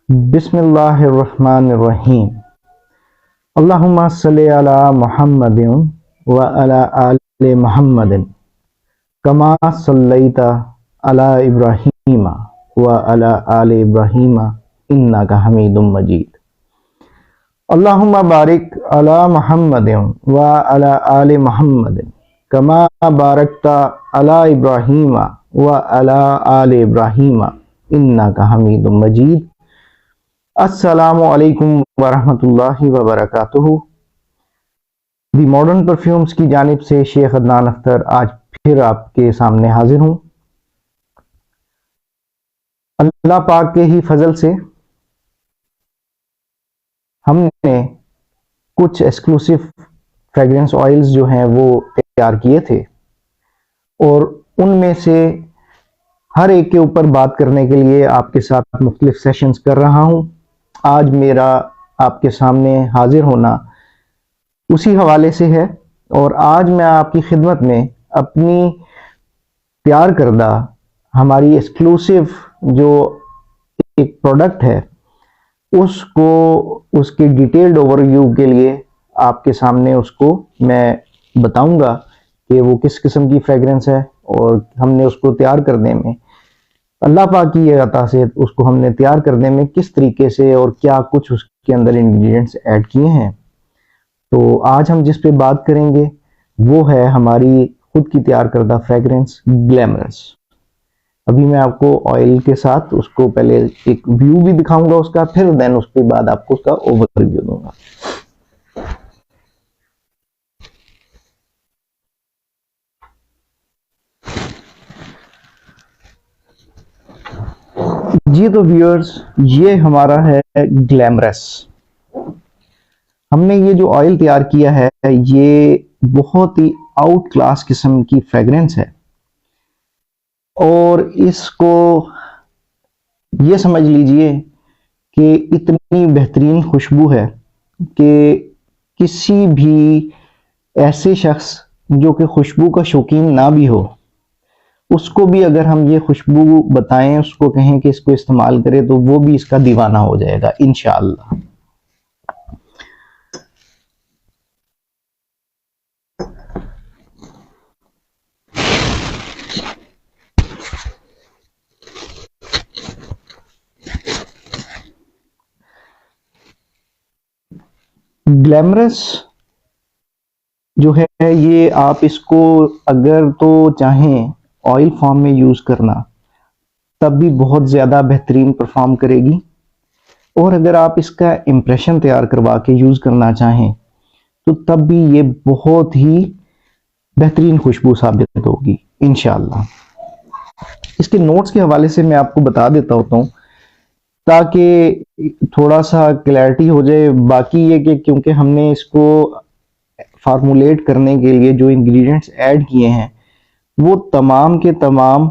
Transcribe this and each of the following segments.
बिस्मिल्लाहिर्रहमानिर्रहीम। अल्लाहुम्मा सल्लि अला मुहम्मदिन व अला आले मुहम्मदिन कमा सल्लैता अला इब्राहीम व अला आले इब्राहीम इन्नका हमीदुम मजीद। अल्लाहुम्मा बारिक अला मुहम्मदिन व अला आले मुहम्मदिन कमा बारकता अला इब्राहीम व अला आले इब्राहीम इन्नका हमीदुम मजीद। अस्सलामु अलैकुम वरहमतुल्लाहि वबरकातुहू। दी मॉडर्न परफ्यूम्स की जानिब से शेख अदनान अख्तर आज फिर आपके सामने हाजिर हूँ। अल्लाह पाक के ही फजल से हमने कुछ एक्सक्लूसिव फ्रेग्रेंस ऑयल्स जो हैं वो तैयार किए थे और उनमें से हर एक के ऊपर बात करने के लिए आपके साथ मुख्तलिफ सेशंस कर रहा हूँ। आज मेरा आपके सामने हाजिर होना उसी हवाले से है और आज मैं आपकी खिदमत में अपनी तैयार करदा हमारी एक्सक्लूसिव जो एक प्रोडक्ट है उसको उसके डिटेल्ड ओवरव्यू के लिए आपके सामने उसको मैं बताऊंगा कि वो किस किस्म की फ्रेग्रेंस है और हमने उसको तैयार करने में अल्लाह पाक की अता से उसको हमने तैयार करने में किस तरीके से और क्या कुछ उसके अंदर इंग्रेडिएंट्स ऐड किए हैं। तो आज हम जिस पे बात करेंगे वो है हमारी खुद की तैयार करदा फ्रेग्रेंस ग्लैमरस। अभी मैं आपको ऑयल के साथ उसको पहले एक व्यू भी दिखाऊंगा उसका, फिर देन उसके बाद आपको उसका ओवरव्यू दूंगा। जी तो व्यूअर्स, ये हमारा है ग्लैमरस। हमने ये जो ऑयल तैयार किया है ये बहुत ही आउट क्लास किस्म की फ्रेग्रेंस है और इसको ये समझ लीजिए कि इतनी बेहतरीन खुशबू है कि किसी भी ऐसे शख्स जो कि खुशबू का शौकीन ना भी हो उसको भी अगर हम ये खुशबू बताएं, उसको कहें कि इसको इस्तेमाल करे तो वो भी इसका दीवाना हो जाएगा इंशाअल्लाह। ग्लैमरस जो है ये आप इसको अगर तो चाहें ऑयल फॉर्म में यूज करना तब भी बहुत ज्यादा बेहतरीन परफॉर्म करेगी और अगर आप इसका इंप्रेशन तैयार करवा के यूज करना चाहें तो तब भी ये बहुत ही बेहतरीन खुशबू साबित होगी इंशाअल्लाह। इसके नोट्स के हवाले से मैं आपको बता देता होता हूँ ताकि थोड़ा सा क्लैरिटी हो जाए। बाकी ये कि क्योंकि हमने इसको फार्मूलेट करने के लिए जो इंग्रेडिएंट्स ऐड किए हैं वो तमाम के तमाम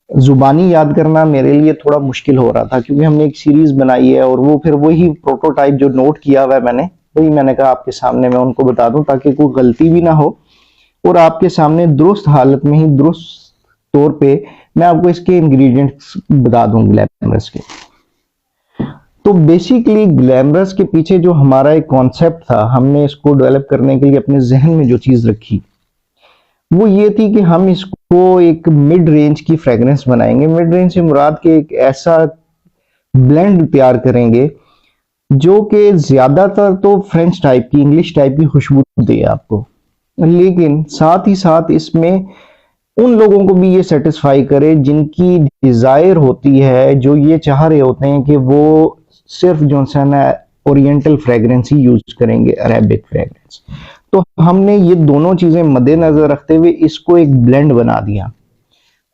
जुबानी याद करना मेरे लिए थोड़ा मुश्किल हो रहा था क्योंकि हमने एक सीरीज बनाई है और वो फिर वही प्रोटोटाइप जो नोट किया हुआ है वही मैंने कहा आपके सामने मैं उनको बता दूं ताकि कोई गलती भी ना हो और आपके सामने दुरुस्त हालत में ही दुरुस्त तौर पे मैं आपको इसके इंग्रेडिएंट्स बता दूं ग्लैमरस के। तो बेसिकली ग्लैमरस के पीछे जो हमारा एक कॉन्सेप्ट था, हमने इसको डेवलप करने के लिए अपने जहन में जो चीज रखी वो ये थी कि हम इसको एक मिड रेंज की फ्रेग्रेंस बनाएंगे। मिड रेंज से मुराद के एक ऐसा ब्लेंड तैयार करेंगे जो कि ज्यादातर तो फ्रेंच टाइप की, इंग्लिश टाइप की खुशबू दे आपको, लेकिन साथ ही साथ इसमें उन लोगों को भी ये सेटिस्फाई करे जिनकी डिजायर होती है, जो ये चाह रहे होते हैं कि वो सिर्फ जो है ना ओरिएंटल फ्रेग्रेंस ही यूज करेंगे, अरेबिक फ्रेग्रेंस। तो हमने ये दोनों चीजें मद्देनजर रखते हुए इसको एक ब्लेंड बना दिया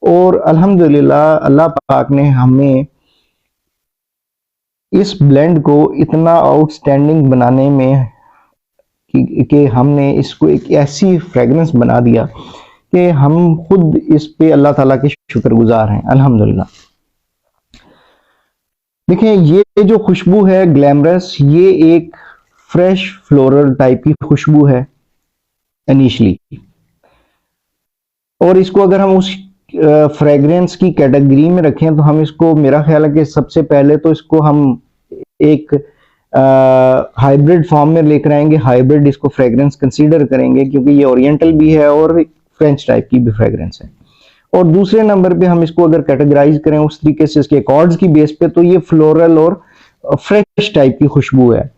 और अल्हम्दुलिल्लाह अल्लाह पाक ने हमें इस ब्लेंड को इतना आउटस्टैंडिंग बनाने में कि हमने इसको एक ऐसी फ्रेग्रेंस बना दिया कि हम खुद इस पे अल्लाह ताला के शुक्रगुजार हैं अल्हम्दुलिल्लाह। देखिए ये जो खुशबू है ग्लैमरस, ये एक फ्रेश फ्लोरल टाइप की खुशबू है इनिशियली और इसको अगर हम फ्रेग्रेंस की कैटेगरी में रखें तो हम इसको, मेरा ख्याल है कि सबसे पहले तो इसको हम एक हाइब्रिड फॉर्म में लेकर आएंगे। हाइब्रिड इसको फ्रेग्रेंस कंसीडर करेंगे क्योंकि ये ओरिएंटल भी है और फ्रेंच टाइप की भी फ्रेग्रेंस है। और दूसरे नंबर पे हम इसको अगर कैटेगराइज करें उस तरीके से इसके अकॉर्ड्स की बेस पे, तो ये फ्लोरल और फ्रेश टाइप की खुशबू है।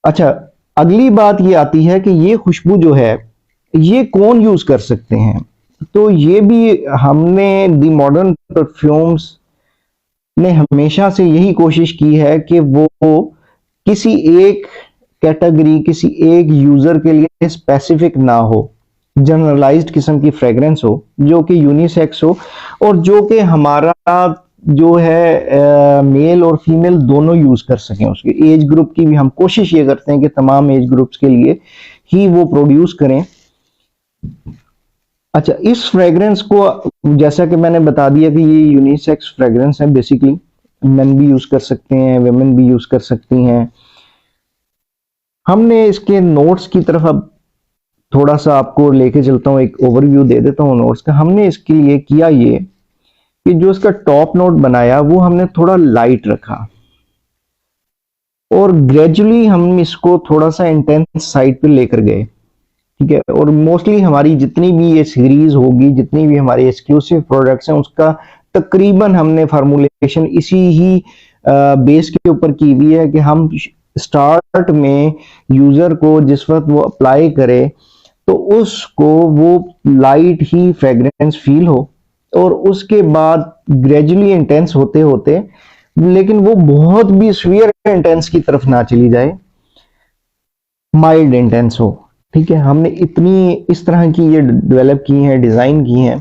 अच्छा, अगली बात ये आती है कि ये खुशबू जो है ये कौन यूज कर सकते हैं। तो ये भी हमने दी मॉडर्न परफ्यूम्स ने हमेशा से यही कोशिश की है कि वो किसी एक कैटेगरी, किसी एक यूजर के लिए स्पेसिफिक ना हो, जनरलाइज्ड किस्म की फ्रेग्रेंस हो जो कि यूनिसेक्स हो और जो कि हमारा जो है मेल और फीमेल दोनों यूज कर सकें। उसके एज ग्रुप की भी हम कोशिश ये करते हैं कि तमाम एज ग्रुप्स के लिए ही वो प्रोड्यूस करें। अच्छा, इस फ्रेग्रेंस को जैसा कि मैंने बता दिया कि ये यूनिसेक्स फ्रेग्रेंस है, बेसिकली मेन भी यूज कर सकते हैं, वेमेन भी यूज कर सकती हैं। हमने इसके नोट्स की तरफ अब थोड़ा सा आपको लेके चलता हूँ, एक ओवरव्यू दे देता हूँ नोट्स का। हमने इसके लिए किया ये कि जो इसका टॉप नोट बनाया वो हमने थोड़ा लाइट रखा और ग्रेजुअली हम इसको थोड़ा सा इंटेंस साइड पे लेकर गए, ठीक है। और मोस्टली हमारी जितनी भी ये सीरीज होगी, जितनी भी हमारी एक्सक्लूसिव प्रोडक्ट्स हैं, उसका तकरीबन हमने फार्मूलेशन इसी ही बेस के ऊपर की हुई है कि हम स्टार्ट में यूजर को जिस वक्त वो अप्लाई करे तो उसको वो लाइट ही फ्रेग्रेंस फील हो और उसके बाद ग्रेजुअली इंटेंस होते होते, लेकिन वो बहुत भी स्वीयर इंटेंस की तरफ ना चली जाए, माइल्ड इंटेंस हो, ठीक है। हमने इतनी इस तरह की ये डेवलप की हैं, डिजाइन की हैं।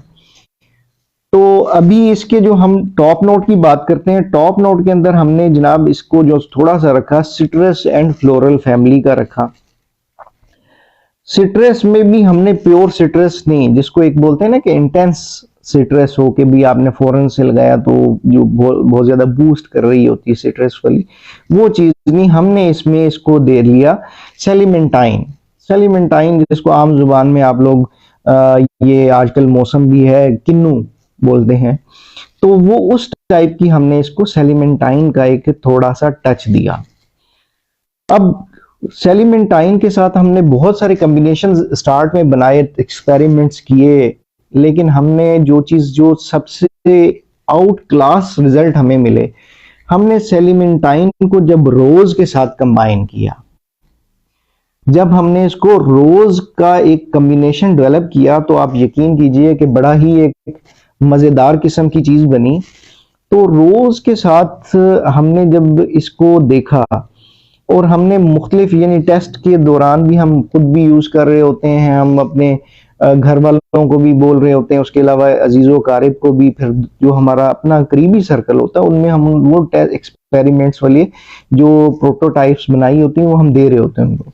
तो अभी इसके जो हम टॉप नोट की बात करते हैं, टॉप नोट के अंदर हमने जनाब इसको जो थोड़ा सा रखा सिट्रस एंड फ्लोरल फैमिली का रखा। सिट्रस में भी हमने प्योर सिट्रस नहीं, जिसको एक बोलते हैं ना कि इंटेंस सिट्रस हो के भी आपने फौरन से लगाया तो जो बहुत ज्यादा बूस्ट कर रही होती है सिट्रस वाली, वो चीज नहीं। हमने इसमें इसको दे लिया सेलिमेंटाइन। सेलिमेंटाइन जिसको आम जुबान में आप लोग ये आजकल मौसम भी है किन्नू बोलते हैं, तो वो उस टाइप की हमने इसको सेलिमेंटाइन का एक थोड़ा सा टच दिया। अब सेलिमेंटाइन के साथ हमने बहुत सारे कॉम्बिनेशन स्टार्ट में बनाए, एक्सपेरिमेंट्स किए, लेकिन हमने जो चीज जो सबसे आउट क्लास रिजल्ट हमें मिले, हमने सेलिमेंटाइन को जब रोज के साथ कंबाइन किया। जब हमने इसको रोज का एक कॉम्बिनेशन डेवलप किया तो आप यकीन कीजिए कि बड़ा ही एक मजेदार किस्म की चीज बनी। तो रोज के साथ हमने जब इसको देखा और हमने मुख्तलिफ यानी टेस्ट के दौरान भी हम खुद भी यूज कर रहे होते हैं, हम अपने घर वालों को भी बोल रहे होते हैं, उसके अलावा अजीजों कारिब को भी, फिर जो हमारा अपना करीबी सर्कल होता है उनमें हम वो एक्सपेरिमेंट्स वाले जो प्रोटोटाइप्स बनाई होती हैं वो हम दे रहे होते हैं उनको।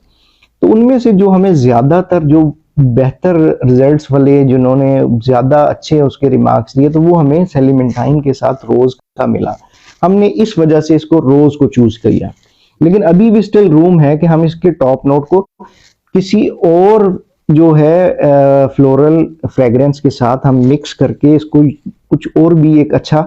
तो उनमें से जो हमें ज्यादातर जो बेहतर रिजल्ट्स वाले, जिन्होंने ज्यादा अच्छे उसके रिमार्क्स दिए, तो वो हमें सेलिमेंटाइन के साथ रोज का मिला। हमने इस वजह से इसको रोज को चूज किया। लेकिन अभी भी स्टिल रूम है कि हम इसके टॉप नोट को किसी और जो है फ्लोरल फ्रेग्रेंस के साथ हम मिक्स करके इसको कुछ और भी एक अच्छा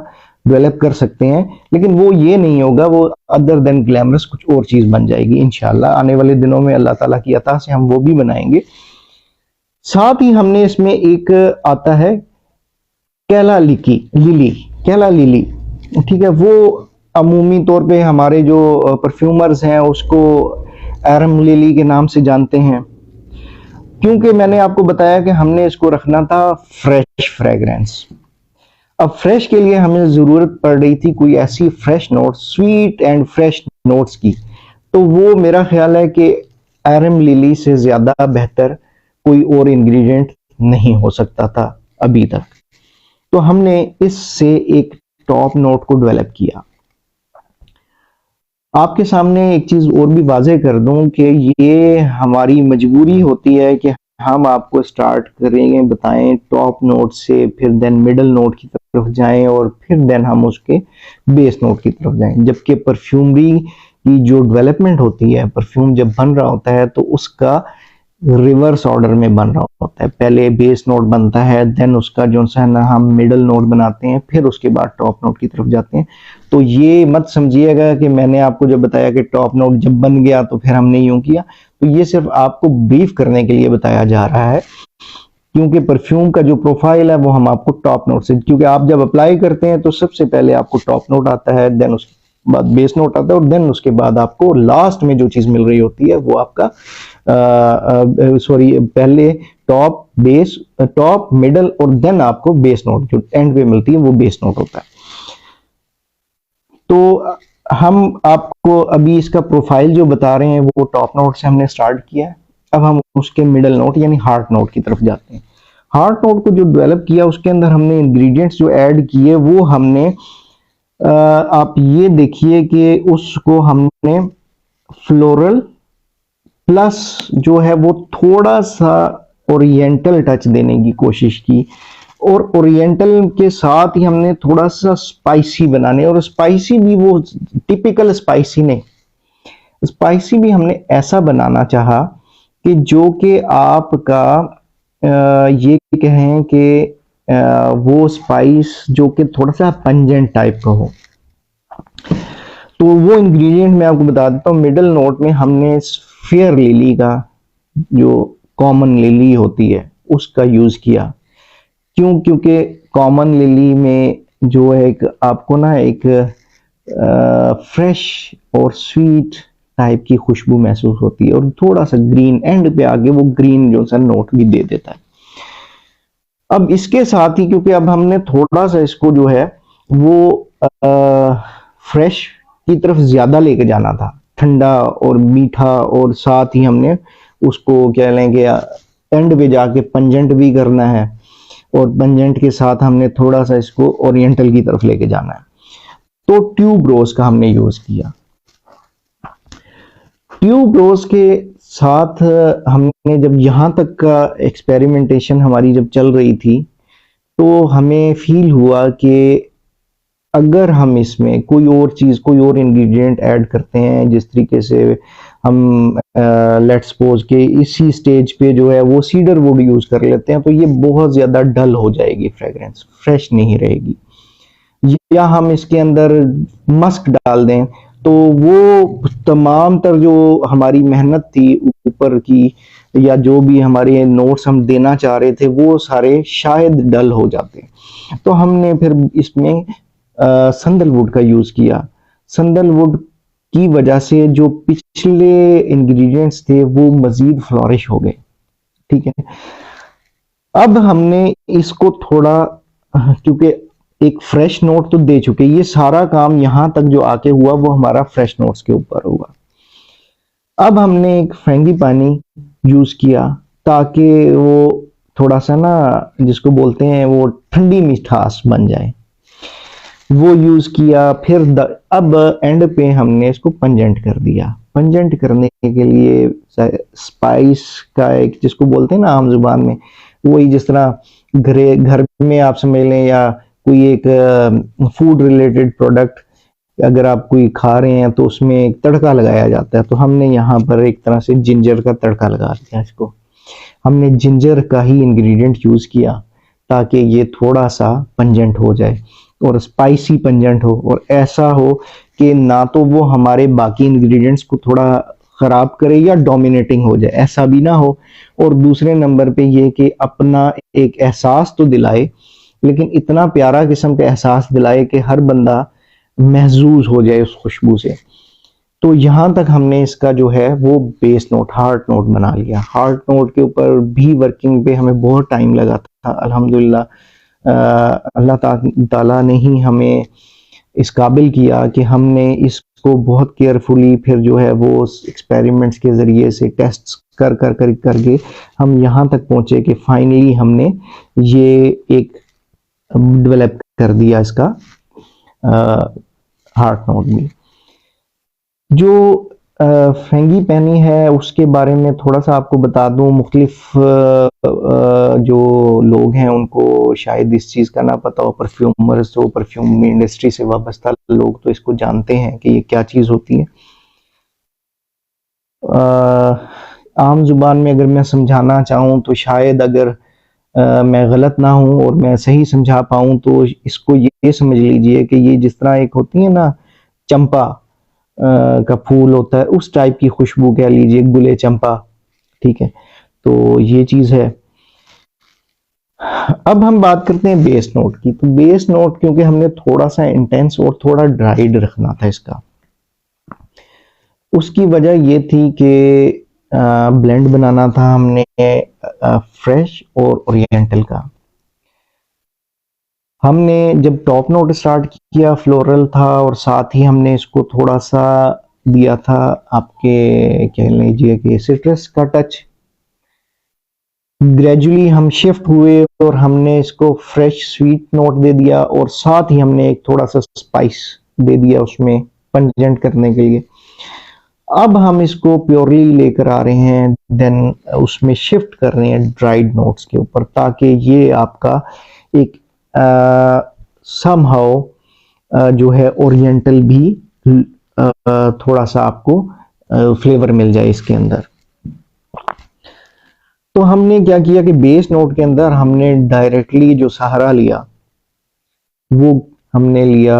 डेवलप कर सकते हैं। लेकिन वो ये नहीं होगा, वो अदर देन ग्लैमरस कुछ और चीज बन जाएगी इंशाल्लाह। आने वाले दिनों में अल्लाह ताला की अता से हम वो भी बनाएंगे। साथ ही हमने इसमें एक आता है कैला लिली, कैला लिली, ठीक है। वो अमूमी तौर पे हमारे जो परफ्यूमर्स हैं उसको एरम लिली के नाम से जानते हैं, क्योंकि मैंने आपको बताया कि हमने इसको रखना था फ्रेश फ्रेग्रेंस। अब फ्रेश के लिए हमें जरूरत पड़ रही थी कोई ऐसी fresh note, sweet and fresh notes की। तो वो मेरा ख्याल है कि एरम लिली से ज्यादा बेहतर कोई और इंग्रेडिएंट नहीं हो सकता था अभी तक। तो हमने इससे एक टॉप नोट को डेवलप किया। आपके सामने एक चीज और भी वाजे कर दूं कि ये हमारी मजबूरी होती है कि हम आपको स्टार्ट करेंगे बताएं टॉप नोट से, फिर देन मिडल नोट की तरफ जाएं और फिर देन हम उसके बेस नोट की तरफ जाएं। जबकि परफ्यूमरी की जो डेवलपमेंट होती है, परफ्यूम जब बन रहा होता है तो उसका रिवर्स ऑर्डर में बन रहा होता है। पहले बेस नोट बनता है, देन उसका जो है ना हम मिडल नोट बनाते हैं, फिर उसके बाद टॉप नोट की तरफ जाते हैं। तो ये मत समझिएगा कि मैंने आपको जब बताया कि टॉप नोट जब बन गया तो फिर हमने यूं किया, तो ये सिर्फ आपको ब्रीफ करने के लिए बताया जा रहा है, क्योंकि परफ्यूम का जो प्रोफाइल है वो हम आपको टॉप नोट से, क्योंकि आप जब अप्लाई करते हैं तो सबसे पहले आपको टॉप नोट आता है, देन उसके बाद बेस नोट आता है, और देन उसके बाद आपको लास्ट में जो चीज मिल रही होती है वो आपका पहले टॉप बेस, टॉप मिडल और देन आपको बेस नोट जो एंड पे मिलती है वो बेस नोट होता है। तो हम आपको अभी इसका प्रोफाइल जो बता रहे हैं वो टॉप नोट से हमने स्टार्ट किया है। अब हम उसके मिडल नोट यानी हार्ट नोट की तरफ जाते हैं। हार्ट नोट को जो डेवलप किया उसके अंदर हमने इंग्रेडिएंट्स जो ऐड किए वो हमने आप ये देखिए कि उसको हमने फ्लोरल प्लस जो है वो थोड़ा सा ओरिएंटल टच देने की कोशिश की, और ओरिएंटल के साथ ही हमने थोड़ा सा स्पाइसी बनाने, और स्पाइसी भी वो टिपिकल स्पाइसी नहीं, स्पाइसी भी हमने ऐसा बनाना चाहा कि जो कि आपका ये कहें कि वो स्पाइस जो कि थोड़ा सा पंजेंट टाइप का हो। तो वो इंग्रेडिएंट मैं आपको बता देता हूँ। मिडल नोट में हमने फेयर लिली का, जो कॉमन लिली होती है, उसका यूज किया। क्यों? क्योंकि कॉमन लिली में जो है एक आपको ना एक फ्रेश और स्वीट टाइप की खुशबू महसूस होती है, और थोड़ा सा ग्रीन एंड पे आगे वो ग्रीन जो सा नोट भी दे देता है। अब इसके साथ ही क्योंकि अब हमने थोड़ा सा इसको जो है वो फ्रेश की तरफ ज्यादा लेके जाना था, ठंडा और मीठा, और साथ ही हमने उसको क्या लेंगे एंड पे जाके पंजेंट भी करना है, और पंजेंट के साथ हमने थोड़ा सा इसको ओरिएंटल की तरफ लेके जाना है। तो ट्यूब रोज का हमने यूज किया। ट्यूब रोज के साथ हमने जब यहां तक का एक्सपेरिमेंटेशन हमारी जब चल रही थी, तो हमें फील हुआ कि अगर हम इसमें कोई और चीज, कोई और इंग्रेडिएंट ऐड करते हैं, जिस तरीके से हम लेट्स सपोज के इसी स्टेज पे जो है वो सीडर वुड यूज कर लेते हैं, तो ये बहुत ज्यादा डल हो जाएगी, फ्रेग्रेंस फ्रेश नहीं रहेगी। या हम इसके अंदर मस्क डाल दें तो वो तमाम तर जो हमारी मेहनत थी ऊपर की, या जो भी हमारे नोट्स हम देना चाह रहे थे, वो सारे शायद डल हो जाते। तो हमने फिर इसमें संदलवुड का यूज किया। संदलवुड की वजह से जो पिछले इंग्रेडिएंट्स थे वो मजीद फ्लोरिश हो गए। ठीक है, अब हमने इसको थोड़ा, क्योंकि एक फ्रेश नोट तो दे चुके, ये सारा काम यहां तक जो आके हुआ वो हमारा फ्रेश नोट्स के ऊपर हुआ। अब हमने एक फ्रेंगीपानी यूज किया ताकि वो थोड़ा सा ना, जिसको बोलते हैं वो ठंडी मिठास बन जाए, वो यूज किया। फिर अब एंड पे हमने इसको पंजेंट कर दिया। पंजेंट करने के लिए स्पाइस का एक, जिसको बोलते हैं ना आम जुबान में, वही जिस तरह घर में आप समझ लें, या कोई एक फूड रिलेटेड प्रोडक्ट अगर आप कोई खा रहे हैं तो उसमें एक तड़का लगाया जाता है, तो हमने यहाँ पर एक तरह से जिंजर का तड़का लगा दिया। इसको हमने जिंजर का ही इंग्रेडिएंट यूज किया ताकि ये थोड़ा सा पंजेंट हो जाए और स्पाइसी पंजेंट हो, और ऐसा हो कि ना तो वो हमारे बाकी इंग्रेडिएंट्स को थोड़ा खराब करे या डोमिनेटिंग हो जाए, ऐसा भी ना हो। और दूसरे नंबर पे ये कि अपना एक एहसास तो दिलाए, लेकिन इतना प्यारा किस्म का एहसास दिलाए कि हर बंदा महजूज हो जाए उस खुशबू से। तो यहां तक हमने इसका जो है वो बेस नोट, हार्ट नोट बना लिया। हार्ट नोट के ऊपर भी वर्किंग पे हमें बहुत टाइम लगा था। अल्हम्दुलिल्लाह अल्लाह ताला ने ही हमें इस काबिल किया कि हमने इसको बहुत केयरफुली फिर जो है वो एक्सपेरिमेंट्स के जरिए से टेस्ट करके हम यहाँ तक पहुंचे कि फाइनली हमने ये एक डेवलप कर दिया इसका हार्ट नोट भी। जो फ्रेंगीपानी है उसके बारे में थोड़ा सा आपको बता दूं। मुख्तलिफ जो लोग हैं उनको शायद इस चीज़ का ना पता हो, परफ्यूमर्स जो परफ्यूम इंडस्ट्री से वाबस्ता लोग तो इसको जानते हैं कि ये क्या चीज़ होती है। आम जुबान में अगर मैं समझाना चाहूँ तो शायद अगर मैं गलत ना हूँ और मैं सही समझा पाऊँ तो इसको ये समझ लीजिए कि ये जिस तरह एक होती है ना चंपा का फूल होता है, उस टाइप की खुशबू कह लीजिए, गुले चंपा। ठीक है, तो ये चीज़ है। अब हम बात करते हैं बेस नोट की। तो बेस नोट क्योंकि हमने थोड़ा सा इंटेंस और थोड़ा ड्राइड रखना था इसका, उसकी वजह ये थी कि ब्लेंड बनाना था हमने फ्रेश और ओरिएंटल का। हमने जब टॉप नोट स्टार्ट किया फ्लोरल था, और साथ ही हमने इसको थोड़ा सा दिया था आपके कह लीजिए कि सिट्रस का टच। ग्रेजुअली हम शिफ्ट हुए और हमने इसको फ्रेश स्वीट नोट दे दिया, और साथ ही हमने एक थोड़ा सा स्पाइस दे दिया उसमें पंजेंट करने के लिए। अब हम इसको प्योरली लेकर आ रहे हैं, देन उसमें शिफ्ट कर रहे हैं ड्राइड नोट्स के ऊपर, ताकि ये आपका एक समहाउ जो है ओरिएंटल भी थोड़ा सा आपको फ्लेवर मिल जाए इसके अंदर। तो हमने क्या किया कि बेस नोट के अंदर हमने डायरेक्टली जो सहारा लिया वो हमने लिया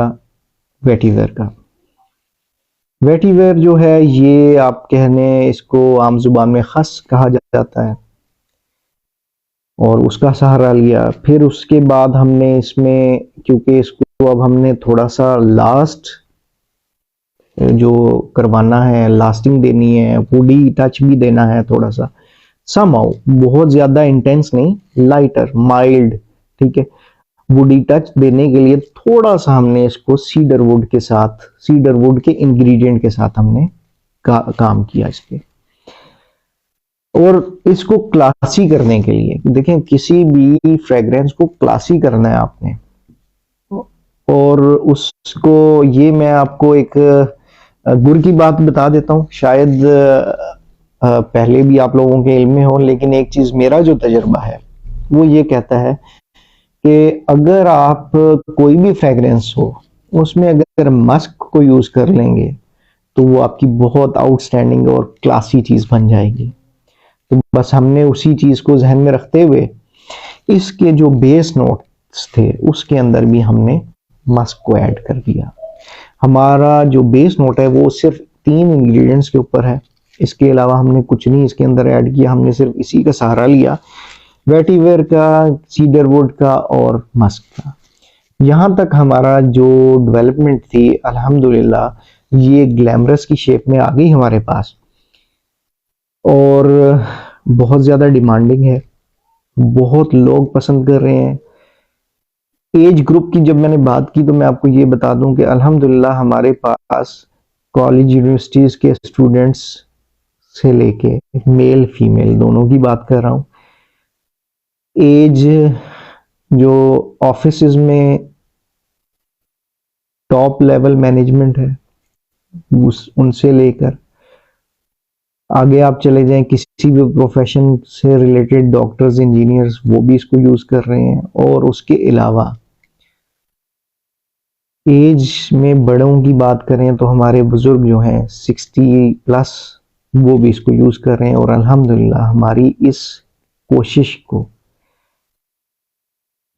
वेटिवर का। वेटिवर जो है ये आप कहने इसको आम जुबान में खस कहा जाता है, और उसका सहारा लिया। फिर उसके बाद हमने इसमें, क्योंकि इसको अब हमने थोड़ा सा लास्ट जो करवाना है, लास्टिंग देनी है, वुडी टच भी देना है थोड़ा सा, समहाउ बहुत ज्यादा इंटेंस नहीं, लाइटर माइल्ड, ठीक है, वुडी टच देने के लिए थोड़ा सा हमने इसको सीडर वुड के साथ, सीडर वुड के इंग्रेडिएंट के साथ हमने काम किया इस पे। और इसको क्लासी करने के लिए, देखें किसी भी फ्रेग्रेंस को क्लासी करना है आपने, और उसको, ये मैं आपको एक गुर की बात बता देता हूँ, शायद पहले भी आप लोगों के इल्म में हो, लेकिन एक चीज मेरा जो तजर्बा है वो ये कहता है कि अगर आप कोई भी फ्रेग्रेंस हो उसमें अगर मस्क को यूज कर लेंगे तो वो आपकी बहुत आउटस्टैंडिंग और क्लासी चीज बन जाएगी। तो बस हमने उसी चीज को जहन में रखते हुए इसके जो बेस नोट्स थे उसके अंदर भी हमने मस्क को ऐड कर दिया। हमारा जो बेस नोट है वो सिर्फ 3 इंग्रेडिएंट्स के ऊपर है, इसके अलावा हमने कुछ नहीं इसके अंदर ऐड किया। हमने सिर्फ इसी का सहारा लिया, वेटिवर का, सीडरवुड का और मस्क का। यहाँ तक हमारा जो डेवलपमेंट थी अल्हम्दुलिल्लाह ये ग्लैमरस की शेप में आ गई हमारे पास, और बहुत ज़्यादा डिमांडिंग है, बहुत लोग पसंद कर रहे हैं। एज ग्रुप की जब मैंने बात की तो मैं आपको ये बता दूं कि अल्हम्दुलिल्लाह हमारे पास कॉलेज यूनिवर्सिटीज़ के स्टूडेंट्स से लेके मेल फीमेल दोनों की बात कर रहा हूँ, एज जो ऑफिसेज में टॉप लेवल मैनेजमेंट है उनसे लेकर आगे आप चले जाएं, किसी भी प्रोफेशन से रिलेटेड डॉक्टर्स, इंजीनियर्स, वो भी इसको यूज कर रहे हैं। और उसके अलावा एज में बड़ों की बात करें तो हमारे बुजुर्ग जो हैं 60 प्लस, वो भी इसको यूज कर रहे हैं, और अल्हम्दुलिल्लाह हमारी इस कोशिश को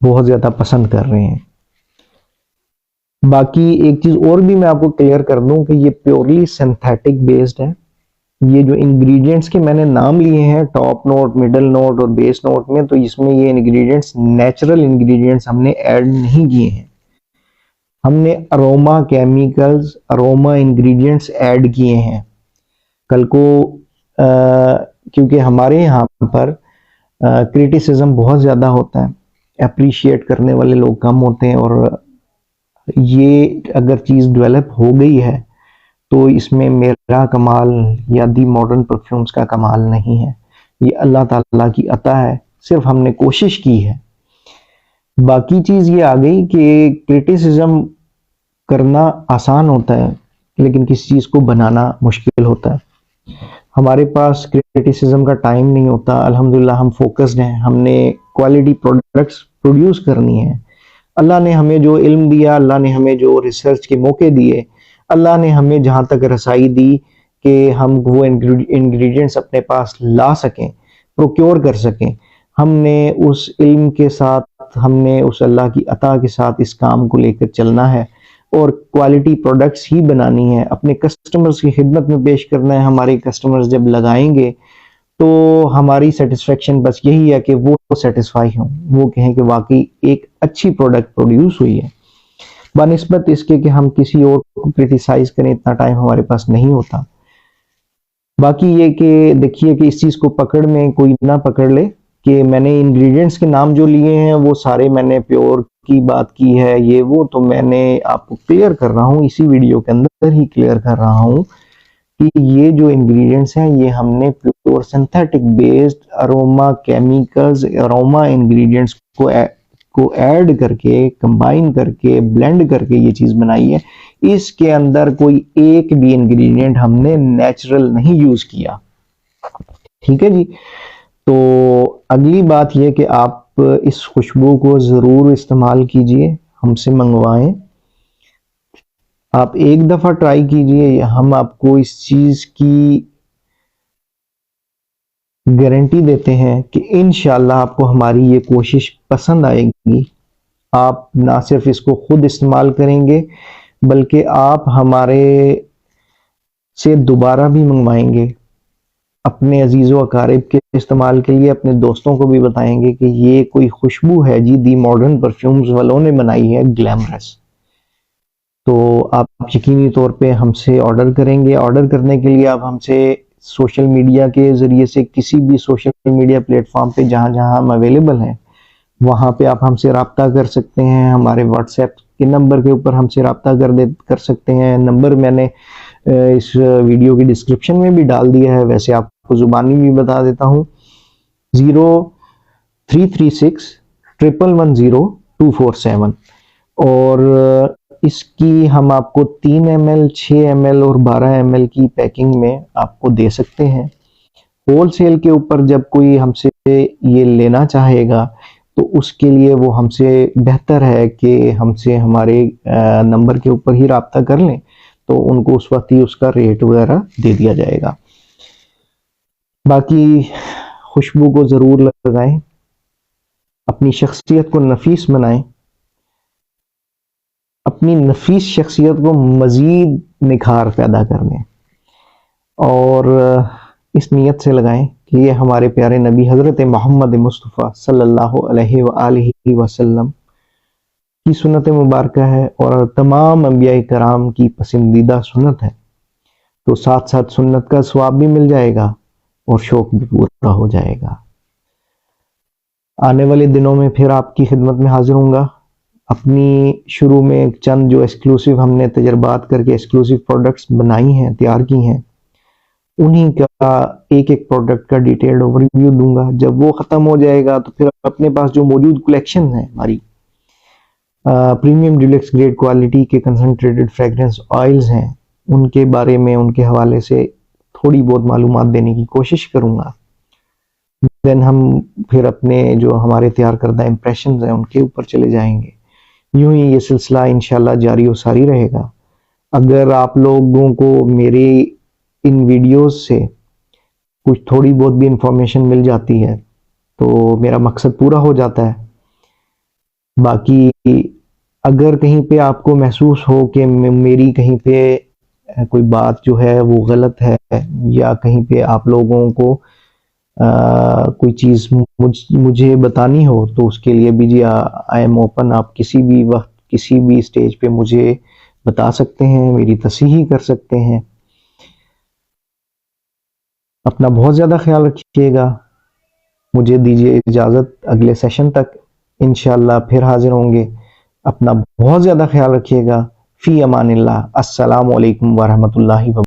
बहुत ज्यादा पसंद कर रहे हैं। बाकी एक चीज और भी मैं आपको क्लियर कर दूं कि ये प्योरली सिंथेटिक बेस्ड है। ये जो इंग्रेडिएंट्स के मैंने नाम लिए हैं टॉप नोट, मिडल नोट और बेस नोट में, तो इसमें ये इंग्रेडिएंट्स नेचुरल इंग्रेडिएंट्स हमने ऐड नहीं किए हैं। हमने aroma chemicals, aroma ingredients add किए हैं। कल को क्योंकि हमारे यहाँ पर क्रिटिसिज्म बहुत ज़्यादा होता है, अप्रिशिएट करने वाले लोग कम होते हैं, और ये अगर चीज़ डेवलप हो गई है तो इसमें मेरा कमाल या दी मॉडर्न परफ्यूम्स का कमाल नहीं है, ये अल्लाह ताला की अता है, सिर्फ हमने कोशिश की है। बाकी चीज़ ये आ गई कि क्रिटिसिज्म करना आसान होता है लेकिन किसी चीज़ को बनाना मुश्किल होता है। हमारे पास क्रिटिसिज्म का टाइम नहीं होता, अल्हम्दुलिल्लाह हम फोकस्ड हैं, हमने क्वालिटी प्रोडक्ट्स प्रोड्यूस करनी है। अल्लाह ने हमें जो इल्म दिया, अल्लाह ने हमें जो रिसर्च के मौके दिए, अल्लाह ने हमें जहाँ तक रसाई दी कि हम वो इंग्रेडिएंट्स अपने पास ला सकें, प्रोक्योर कर सकें। हमने उस इल्म के साथ, हमने उस अल्लाह की अता के साथ इस काम को लेकर चलना है और क्वालिटी प्रोडक्ट्स ही बनानी है, अपने कस्टमर्स की खिदमत में पेश करना है। हमारे कस्टमर्स जब लगाएंगे तो हमारी सेटिस्फेक्शन बस यही है कि वो सेटिस्फाई हों, वो कहें कि वाकई एक अच्छी प्रोडक्ट प्रोड्यूस हुई है। बनिस्बत इसके कि हम किसी और को क्रिटिसाइज करें, इतना टाइम हमारे पास नहीं होता। बाकी ये कि देखिए कि इस चीज़ को पकड़ में कोई ना पकड़ ले कि मैंने इंग्रेडिएंट्स के नाम जो लिए हैं वो सारे मैंने प्योर की बात की है, ये वो तो मैंने आपको क्लियर कर रहा हूँ, इसी वीडियो के अंदर ही क्लियर कर रहा हूँ कि ये जो इंग्रेडिएंट्स हैं ये हमने pure synthetic based aroma chemicals, aroma ingredients को ऐड करके, कंबाइन करके, ब्लेंड करके ये चीज़ बनाई है। इसके अंदर कोई एक भी इंग्रेडिएंट हमने नेचुरल नहीं यूज किया। ठीक है जी। तो अगली बात यह कि आप इस खुशबू को ज़रूर इस्तेमाल कीजिए, हमसे मंगवाएं। आप एक दफ़ा ट्राई कीजिए, हम आपको इस चीज़ की गारंटी देते हैं कि इंशाल्लाह आपको हमारी ये कोशिश पसंद आएगी। आप ना सिर्फ इसको खुद इस्तेमाल करेंगे बल्कि आप हमारे से दोबारा भी मंगवाएंगे, अपने अजीज़ों अकारिब के इस्तेमाल के लिए अपने दोस्तों को भी बताएंगे कि ये कोई खुशबू है जी, दी मॉडर्न परफ्यूम्स वालों ने बनाई है, ग्लैमरस। तो आप यकीनी तौर पे हमसे ऑर्डर करेंगे। ऑर्डर करने के लिए आप हमसे सोशल मीडिया के ज़रिए से, किसी भी सोशल मीडिया प्लेटफॉर्म पे जहाँ जहाँ हम अवेलेबल हैं वहाँ पे आप हमसे रब्ता कर सकते हैं। हमारे व्हाट्सएप के नंबर के ऊपर हमसे रब्ता कर सकते हैं। नंबर मैंने इस वीडियो की डिस्क्रिप्शन में भी डाल दिया है, वैसे आपको ज़ुबानी भी बता देता हूँ। 0336 111 247 और इसकी हम आपको 3 ml, 6 ml और 12 ml की पैकिंग में आपको दे सकते हैं। होलसेल के ऊपर जब कोई हमसे ये लेना चाहेगा तो उसके लिए वो हमसे बेहतर है कि हमसे हमारे नंबर के ऊपर ही रब्ता कर लें, तो उनको उस वक्त ही उसका रेट वगैरह दे दिया जाएगा। बाकी खुशबू को ज़रूर लगाएं, अपनी शख्सियत को नफीस बनाएं, अपनी नफीस शख्सियत को मज़ीद निखार पैदा करने, और इस नीयत से लगाएं कि ये हमारे प्यारे नबी हज़रत मोहम्मद मुस्तफ़ा सल्लल्लाहु अलैहि वसल्लम की सुन्नत मुबारक है और तमाम अंबिया कराम की पसंदीदा सुन्नत है। तो साथ साथ सुन्नत का सवाब भी मिल जाएगा और शौक भी पूरा हो जाएगा। आने वाले दिनों में फिर आपकी खिदमत में हाजिर होऊंगा। अपनी शुरू में चंद जो एक्सक्लूसिव हमने तजर्बात करके एक्सक्लूसिव प्रोडक्ट्स बनाई हैं, तैयार की हैं, उन्हीं का एक एक प्रोडक्ट का डिटेल्ड ओवरव्यू दूंगा। जब वो ख़त्म हो जाएगा तो फिर अपने पास जो मौजूद कलेक्शन है हमारी प्रीमियम डिलक्स ग्रेड क्वालिटी के कंसंट्रेटेड फ्रेगरेंस ऑयल्स हैं, उनके बारे में, उनके हवाले से थोड़ी बहुत मालूमात देने की कोशिश करूंगा। देन हम फिर अपने जो हमारे तैयार करदा इंप्रेशंस हैं उनके ऊपर चले जाएंगे। यूं ही ये सिलसिला इंशाल्लाह जारी और सारी रहेगा। अगर आप लोगों को मेरे इन वीडियोस से कुछ थोड़ी बहुत भी इंफॉर्मेशन मिल जाती है तो मेरा मकसद पूरा हो जाता है। बाकी अगर कहीं पे आपको महसूस हो कि मेरी कहीं पे कोई बात जो है वो गलत है या कहीं पे आप लोगों को कोई चीज़ मुझे बतानी हो तो उसके लिए भी जी आई एम ओपन। आप किसी भी वक्त किसी भी स्टेज पे मुझे बता सकते हैं, मेरी तस्हीह कर सकते हैं। अपना बहुत ज़्यादा ख्याल रखिएगा। मुझे दीजिए इजाज़त, अगले सेशन तक इंशाल्लाह फिर हाजिर होंगे। अपना बहुत ज़्यादा ख्याल रखिएगा। फ़ी अमानिल्लाह। अस्सलामु अलैकुम व रहमतुल्लाहि व